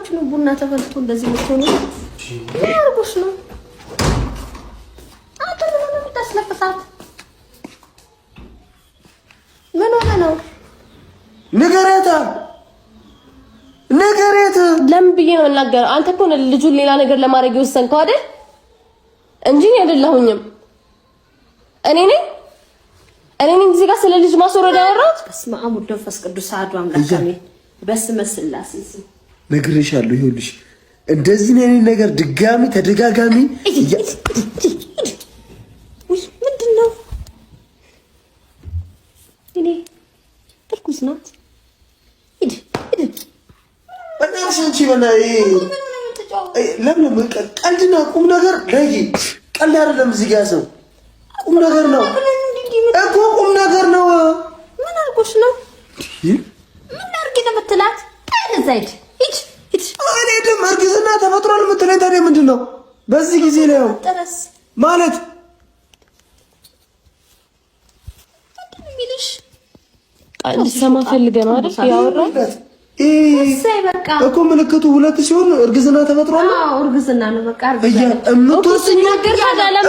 ሆናችሁ ነው ቡና ተፈልቶ እንደዚህ የምትሆኑ? አርጎሽ ነው አንተ ምን ነው የምታስለቅሳት? ምን ሆነ ነው? ንገረታ ለምን ብዬ ነው እናገር? አንተ እኮ ነው ልጁን ሌላ ነገር ለማድረግ የወሰንከው አይደል? እንጂ አይደለሁኝም። እኔ ነኝ እዚህ ጋር ስለ ልጅ ማስወረድ ያወራሁት። በስመ አብ ወወልድ ወመንፈስ ቅዱስ አሐዱ አምላክ አሜን። በስመ ስላሴ ነግሬሻለሁ። ይኸውልሽ እንደዚህ ነው ነገር ድጋሚ ተደጋጋሚ ምንድን ነው? እኔ እርጉዝ ናት። አንቺ በላይ ለምን ቀልድና ቁም ነገር ለይ ቀልድ አይደለም። እዚህ ጋር ሰው ቁም ነገር ነው እኮ ቁም ነገር ነው። ምን አልኩሽ ነው? ምን አርጊ ነው የምትላት? ታይዘይድ እቺ እኔ ደም እርግዝና ተፈጥሯል የምትለኝ ታዲያ ምንድን ነው በዚህ ጊዜ ላይ ጥረስ ማለት ሚልሽ አንድ ሰማ ፈልገህ ነው አይደል ያወራው? እኮ ምልክቱ ሁለት ሲሆን እርግዝና ተፈጥሯል። አዎ እርግዝና ነው። በቃ እርግዝና እምትወስኝ ነገር ታዳለም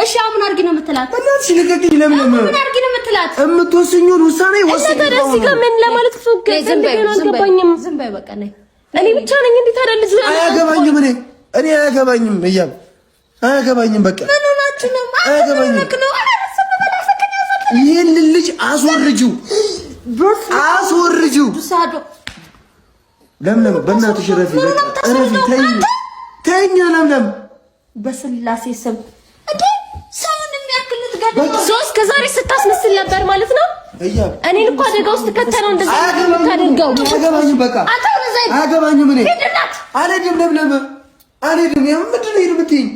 እሺ አሁን አርጊ ነው የምትላት? እናትሽ ልቀቂኝ። ለምን አርጊ ነው የምትላት? እምትወስኙን ውሳኔ ወስኝ። ተደስ ጋር ምን ለማለት ፈገ አልገባኝም። ዝም በይ በቃ ነኝ። እኔ ብቻ ነኝ እንዴ ታዲያ ልጅ አያገባኝም። እኔ አያገባኝም። እያም አያገባኝም። በቃ ምን ሆናችሁ ነው? አያገባኝም። ይሄን ልጅ አስወርጂው። ለምለም በእናትሽ ረፊ በቃ ረፊ ተይኝ። ለምለም በስላሴ ስም እንዴ ሰውን የሚያክል ልትገድል ሶስት ከዛሬ ስታስመስል ነበር ማለት ነው። እኔን እኮ አደጋ ውስጥ ከተነው እንደዚህ ታደርገው። አያገባኝም። በቃ አያገባኝም። እኔ አልሄድም። ለምለም አልሄድም። ምንድን ነው የምትይኝ?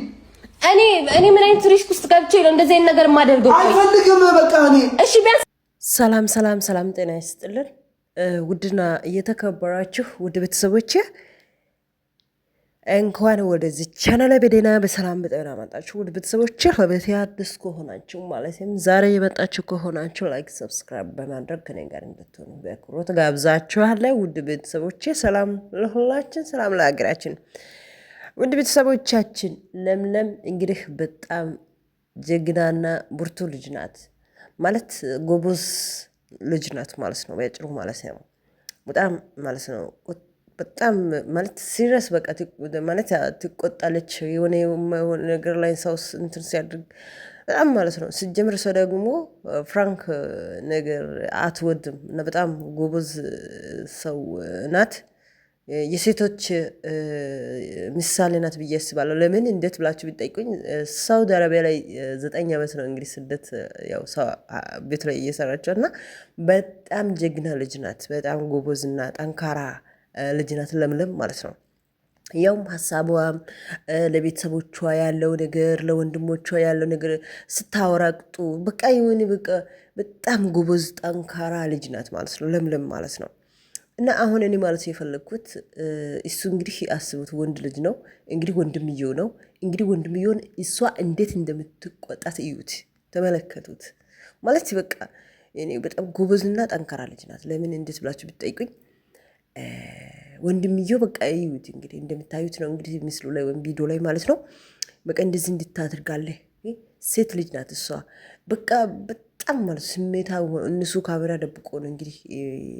እኔ ምን አይነት ሪስክ ውስጥ ገብቼ ነው እንደዚህ አይነት ነገር የማደርገው? አልፈልግም። በቃ እኔ እሺ ቢያንስ ሰላም ጤና ይስጥልን። ውድና እየተከበራችሁ ውድ ቤተሰቦቼ እንኳን ወደዚህ ቻናል በደህና በሰላም በጤና መጣችሁ። ውድ ቤተሰቦቼ ለቤቴ አዲስ ከሆናችሁ ማለትም ዛሬ የመጣችሁ ከሆናችሁ ላይክ፣ ሰብስክራይብ በማድረግ ከኔ ጋር እንድትሆኑ በአክብሮት ጋብዛችኋለሁ። ውድ ቤተሰቦቼ ሰላም ለሁላችን፣ ሰላም ለሀገራችን። ውድ ቤተሰቦቻችን ለምለም እንግዲህ በጣም ጀግናና ብርቱ ልጅ ናት ማለት ጎበዝ ልጅ ናት ማለት ነው። በአጭሩ ማለት ነው። በጣም ማለት ነው። በጣም ማለት ሲሪየስ በቃ ማለት ትቆጣለች። የሆነ ነገር ላይ ሰው እንትን ሲያድርግ በጣም ማለት ነው። ሲጀምር ሰው ደግሞ ፍራንክ ነገር አትወድም እና በጣም ጎበዝ ሰው ናት። የሴቶች ምሳሌ ናት ብዬ አስባለሁ። ለምን እንዴት ብላችሁ ቢጠይቁኝ ሳውዲ አረቢያ ላይ 9 ዓመት ነው እንግዲህ ስደት ያው ቤት ላይ እየሰራቸው እና በጣም ጀግና ልጅ ናት። በጣም ጎበዝና ጠንካራ ልጅ ናት ለምለም ማለት ነው። ያውም ሀሳቧም ለቤተሰቦቿ ያለው ነገር ለወንድሞቿ ያለው ነገር ስታወራቅጡ በቃ ይሁን በቃ በጣም ጎበዝ ጠንካራ ልጅ ናት ማለት ነው ለምለም ማለት ነው። እና አሁን እኔ ማለት የፈለግኩት እሱ እንግዲህ አስቡት ወንድ ልጅ ነው እንግዲህ ወንድምየው ነው እንግዲህ ወንድምየውን እሷ እንዴት እንደምትቆጣት እዩት፣ ተመለከቱት ማለት በቃ እኔ በጣም ጎበዝና ጠንካራ ልጅ ናት። ለምን እንዴት ብላችሁ ብትጠይቁኝ ወንድምየው በቃ እዩት እንግዲህ እንደምታዩት ነው እንግዲህ ምስሉ ላይ ወይም ቪዲዮ ላይ ማለት ነው። በቃ እንደዚህ እንድታደርጋለህ ሴት ልጅ ናት እሷ በቃ በጣም ማለት ስሜታው እነሱ ካሜራ ደብቆ ነው እንግዲህ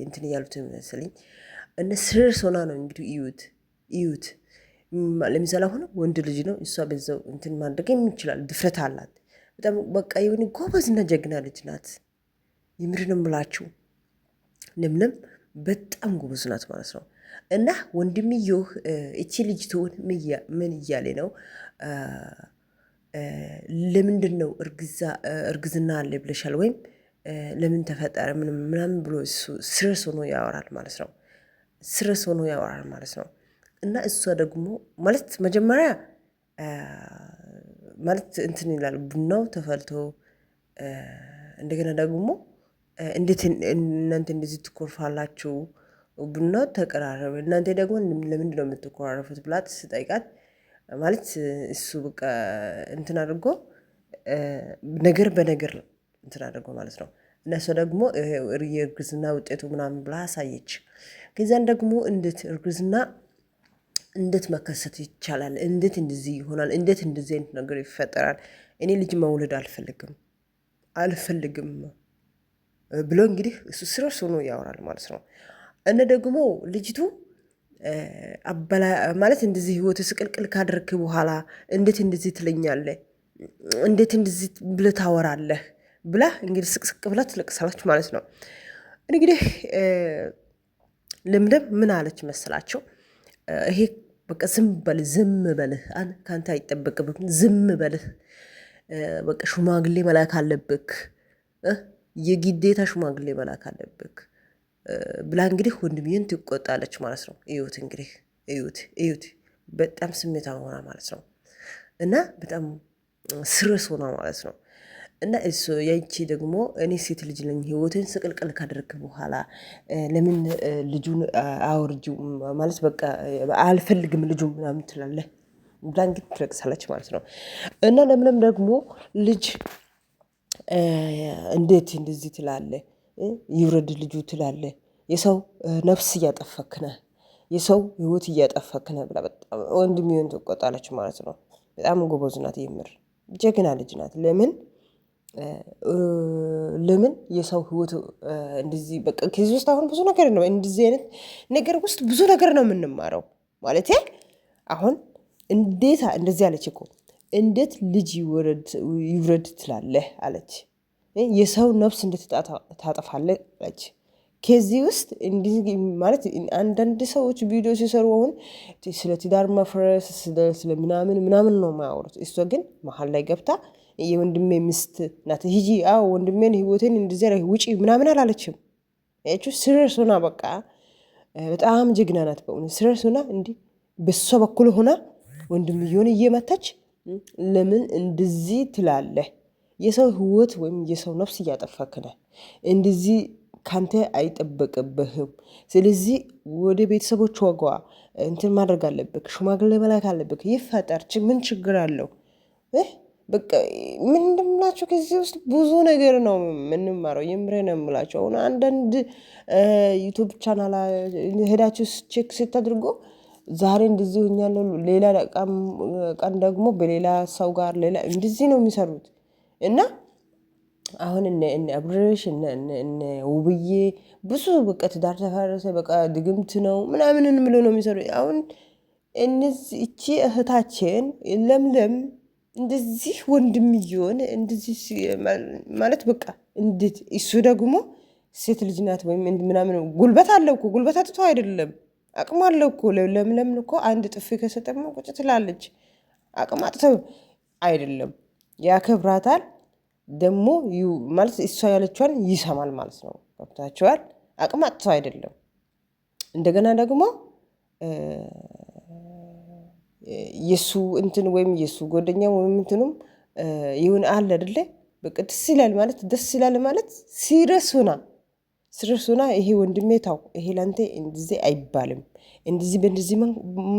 እንትን ያሉት መሰለኝ። እነ ስርስ ሆና ነው እንግዲህ እዩት። ለምሳሌ ሆነ ወንድ ልጅ ነው እሷ በዛው እንትን ማድረግ የሚችላል ድፍረት አላት። በጣም በቃ የሆነ ጎበዝና ጀግና ልጅ ናት። የምርን እምላችሁ ለምለም በጣም ጎበዝ ናት ማለት ነው። እና ወንድምየው እቺ ልጅ ትሆን ምን እያለ ነው? ለምንድን ነው እርግዝና አለ ብለሻል ወይም ለምን ተፈጠረ ምናምን ብሎ ስርስ ሆኖ ያወራል ማለት ነው። ስርስ ሆኖ ያወራል ማለት ነው። እና እሷ ደግሞ ማለት መጀመሪያ ማለት እንትን ይላል ቡናው ተፈልቶ እንደገና ደግሞ እንዴት እናንተ እንደዚህ ትኮርፋላችሁ? ቡናው ተቀራረበ እናንተ ደግሞ ለምንድን ነው የምትኮራረፉት ብላት ስጠይቃት ማለት እሱ በቃ እንትን አድርጎ ነገር በነገር እንትን አድርጎ ማለት ነው እነሱ ደግሞ የእርግዝና ውጤቱ ምናምን ብላ አሳየች። ከዛን ደግሞ እንዴት እርግዝና እንዴት መከሰት ይቻላል? እንዴት እንደዚህ ይሆናል? እንዴት እንደዚህ አይነት ነገር ይፈጠራል? እኔ ልጅ መውለድ አልፈልግም ብሎ እንግዲህ እሱ ስረሱ ነው ያወራል ማለት ነው። እነ ደግሞ ልጅቱ ማለት እንደዚህ ህይወት ስቅልቅል ካደረክ በኋላ እንዴት እንደዚህ ትለኛለህ? እንዴት እንደዚህ ብለህ ታወራለህ? ብላ እንግዲህ ስቅስቅ ብላ ትለቅሳለች ማለት ነው። እንግዲህ ለምለም ምን አለች መሰላቸው? ይሄ በቃ ዝም በልህ ከአንተ አይጠበቅብም፣ ዝም በልህ በቃ ሽማግሌ መላክ አለብክ፣ የግዴታ ሽማግሌ መላክ አለብክ ብላ እንግዲህ ወንድምዬን ትቆጣለች ማለት ነው። እዩት እንግዲህ እዩት በጣም ስሜታዊ ሆና ማለት ነው። እና በጣም ስርስ ሆና ማለት ነው። እና እሱ ያቺ ደግሞ እኔ ሴት ልጅ ነኝ፣ ህይወትን ስቅልቅል ካደረክ በኋላ ለምን ልጁን አውርጂው ማለት በቃ አልፈልግም ልጁ ምናምን ትላለህ ብላ እንግዲህ ትለቅሳለች ማለት ነው። እና ለምለም ደግሞ ልጅ እንዴት እንደዚህ ትላለህ? ይውረድ ልጁ ትላለህ? የሰው ነፍስ እያጠፋክ ነህ፣ የሰው ህይወት እያጠፋክ ነህ ብላ በጣም ወንድምዬን ትቆጣለች ማለት ነው። በጣም ጎበዝ ናት፣ የምር ጀግና ልጅ ናት። ለምን የሰው ህይወት እንደዚህ በቃ ከዚህ ውስጥ አሁን ብዙ ነገር ነው፣ እንደዚህ አይነት ነገር ውስጥ ብዙ ነገር ነው የምንማረው ማለት አሁን እንዴት እንደዚህ አለች እኮ እንዴት ልጅ ይውረድ ትላለህ አለች። የሰው ነፍስ እንዴት ታጠፋለህ አለች። ከዚህ ውስጥ እንዲህ ማለት አንዳንድ ሰዎች ቪዲዮ ሲሰሩ አሁን ስለ ትዳር መፍረስ ስለ ምናምን ነው የማያወሩት። እሷ ግን መሀል ላይ ገብታ የወንድሜ ሚስት ናት ሂጂ፣ አዎ ወንድሜን ህይወቴን እንደዚያ ውጪ ምናምን አላለችም። ያችሁ ስረስ ሆና በቃ በጣም ጀግና ናት በእውነት። ስረስ ሆና እንዲህ በሷ በኩል ሆና ወንድምየውን እየመታች ለምን እንደዚህ ትላለህ? የሰው ህይወት ወይም የሰው ነፍስ እያጠፋክ ነህ። እንደዚህ ካንተ አይጠበቅብህም። ስለዚህ ወደ ቤተሰቦች ወጓ እንትን ማድረግ አለብክ፣ ሽማግሌ መላክ አለብክ። ይፈጠር ምን ችግር አለው? በቃ ምን እንደምላቸው ከዚህ ውስጥ ብዙ ነገር ነው የምንማረው። የምሬ ነው የምላቸው። አሁን አንዳንድ ዩቱብ ቻናል ሄዳችሁ ቼክ ስታድርጎ ዛሬ እንደዚህ ሆኛለሁ፣ ሌላ ቀን ደግሞ በሌላ ሰው ጋር ሌላ እንደዚህ ነው የሚሰሩት። እና አሁን እነ አብርሽ እነ ውብዬ ብዙ በቃ ትዳር ተፈረሰ በቃ ድግምት ነው ምናምንን ብሎ ነው የሚሰሩት። አሁን እነዚህ እቺ እህታችን ለምለም እንደዚህ ወንድምየውን እንደዚህ ማለት በቃ እንዴት እሱ ደግሞ ሴት ልጅ ናት ወይም ምናምን ጉልበት አለው እኮ ጉልበት አጥቶ አይደለም አቅም አለው እኮ። ለምለም እኮ አንድ ጥፊ ከሰጠማ ቁጭ ትላለች። አቅም አጥተው አይደለም፣ ያከብራታል ደግሞ ማለት እሷ ያለችዋን ይሰማል ማለት ነው። ገብታችኋል? አቅም አጥተው አይደለም። እንደገና ደግሞ የሱ እንትን ወይም የሱ ጓደኛ ወይም እንትኑም ይሁን አለ አይደለ? በቃ ደስ ይላል ማለት ደስ ይላል ማለት ሲረስ ሆና ይሄ ወንድሜ ታው ይሄ ላንተ እንደዚህ አይባልም፣ እንደዚህ በእንደዚህ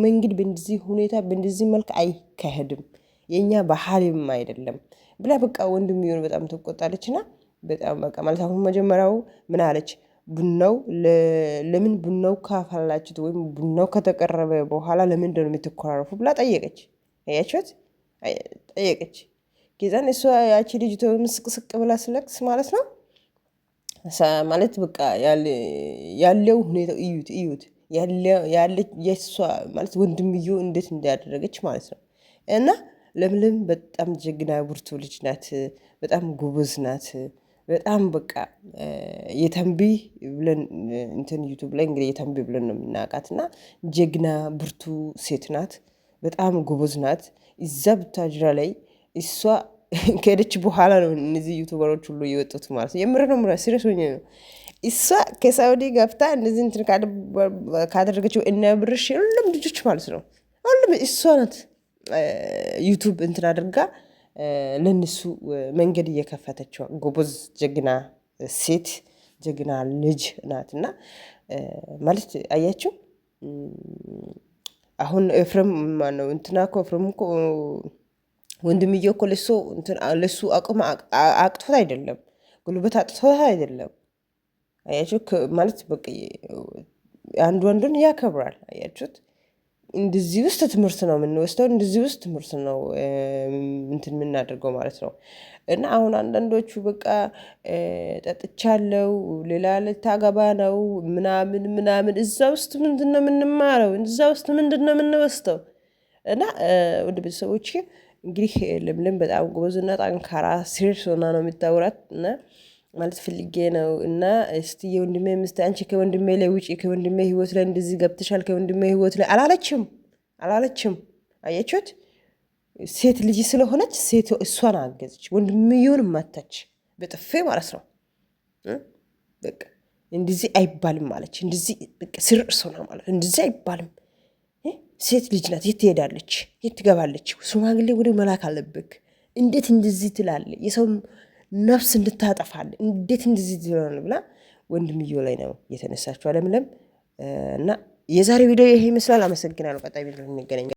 መንገድ በእንደዚህ ሁኔታ በእንደዚህ መልክ አይካሄድም፣ የኛ ባህልም አይደለም ብላ በቃ ወንድምየውን በጣም ተቆጣለችና በጣም በቃ ማለት አሁን መጀመሪያው ምን አለች? ቡናው ለምን ቡናው ካፈላችሁት ወይም ቡናው ከተቀረበ በኋላ ለምንድን ነው የምትኮራረፉ ብላ ጠየቀች። አያችሁት? ጠየቀች። ከዛን እሷ ያቺ ልጅቷ ምስቅስቅ ብላ ስለቅስ ማለት ነው ማለት በቃ ያለው ሁኔታ እዩት የእሷ ማለት ወንድምየው እንዴት እንዳደረገች ማለት ነው። እና ለምለም በጣም ጀግና ብርቱ ልጅ ናት። በጣም ጎበዝ ናት። በጣም በቃ የተንቢ ብለን እንትን ዩቱብ ላይ እንግዲህ የተንቢ ብለን ነው የምናውቃት። እና ጀግና ብርቱ ሴት ናት። በጣም ጎበዝ ናት። እዛ ብታጅራ ላይ እሷ ከሄደች በኋላ ነው እነዚህ ዩቱበሮች ሁሉ እየወጡት ማለት ነው። የምር ነው ሲሪየስ ሆኜ ነው። እሷ ከሳውዲ ገብታ እንደዚህ እንትን ካደረገችው እነ ብርሽ ሁሉም ልጆች ማለት ነው ሁሉም እሷ ናት ዩቱብ እንትን አድርጋ ለነሱ መንገድ እየከፈተችው ጎበዝ ጀግና ሴት ጀግና ልጅ ናት። እና ማለት አያችሁ አሁን ኤፍሬም ማነው እንትና እኮ ኤፍሬም እኮ ወንድምየው እኮ ለሱ አቅም አቅቶት አይደለም ጉልበት አጥቶ አይደለም። አያችሁ ማለት በቃ አንዱ አንዱን ያከብራል። አያችሁት? እንደዚህ ውስጥ ትምህርት ነው የምንወስደው፣ እንደዚህ ውስጥ ትምህርት ነው እንትን የምናደርገው ማለት ነው። እና አሁን አንዳንዶቹ በቃ ጠጥቻለሁ፣ ሌላ ልታገባ ነው ምናምን ምናምን፣ እዛ ውስጥ ምንድን ነው የምንማረው? እዛ ውስጥ ምንድን ነው የምንወስደው? እና ወደ ቤተሰቦች እንግዲህ ለምለም በጣም ጎበዝና ጠንካራ ሲሪየስ ሆና ነው የምታወራት እና ማለት ፈልጌ ነው። እና እስቲ የወንድሜ ምስት አንቺ ከወንድሜ ላይ ውጪ፣ ከወንድሜ ህይወት ላይ እንደዚህ ገብተሻል፣ ከወንድሜ ህይወት ላይ አላለችም። አያችሁት? ሴት ልጅ ስለሆነች ሴት እሷን አገዘች፣ ወንድምየውን ማታች በጥፌ ማለት ነው። በቃ እንደዚህ አይባልም ማለች። እንደዚህ በቃ ሲሪየስ ሆና ማለት እንደዚህ አይባልም። ሴት ልጅ ናት። የት ትሄዳለች? የት ትገባለች? ሽማግሌ ወደ መላክ አለብክ። እንዴት እንደዚህ ትላለህ? የሰው ነፍስ እንድታጠፋል እንዴት እንደዚህ ትሆናል? ብላ ወንድምየው ላይ ነው የተነሳችው ለምለም። እና የዛሬ ቪዲዮ ይሄ ይመስላል። አመሰግናለሁ። ቀጣይ ቪዲዮ እንገናኛለን።